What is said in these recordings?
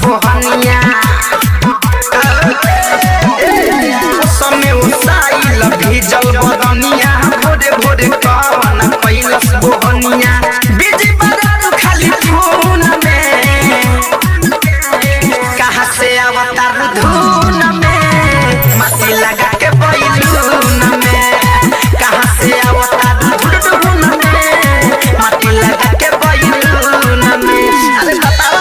बोहनिया समय उसाइल भीजल बदनिया भोरे भोरे कवन कैलस बोहनिया बिजी बदल खाली धुन में कहाँ से अवतार धुन में माटी लगा के बैलून में कहाँ से अवतार धुन में माटी लगा के बैलून में अरे बताओ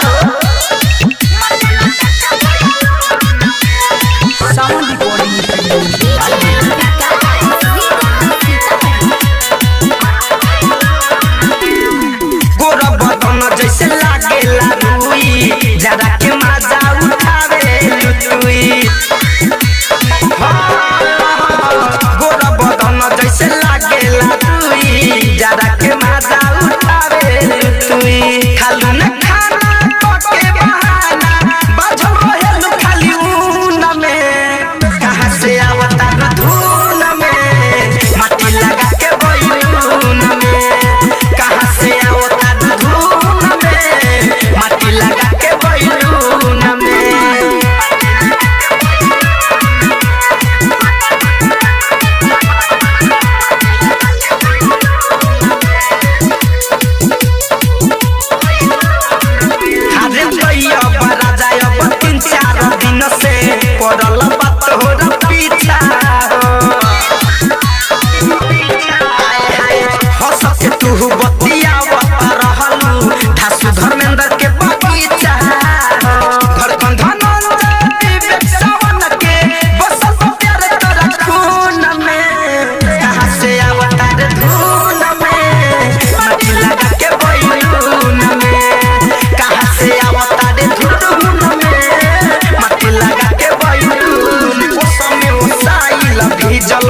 गोरा बदन जैसे लागेला रुई जरा के मजा उठावे लुटुई गोरा बदन जैसे लागेला रुई जरा के मजा उठावे लुटुई खालू न खाना पके बहाना बाझो रहेलु खाली ऊन में कहाँ से अवतार धुन में माटी लगा के बैलून में कहाँ से अवतार धुन में माटी लगा के बैलून में अरे भैया बड़ा जाय अब 3-4 दिन से पड़ल बात हो र पीछा हंस के तू बतियावत रहलू धासु धर्मेंद्र के बगीचा धड़कन धनंजय विवेक सावन के बसल प्यार तोरा खून में कहाँ से अवतार धुन में माटी लगा के बैलून में कहाँ से अवतार धुन में माटी लगा के बैलून समय उसाइल भीजल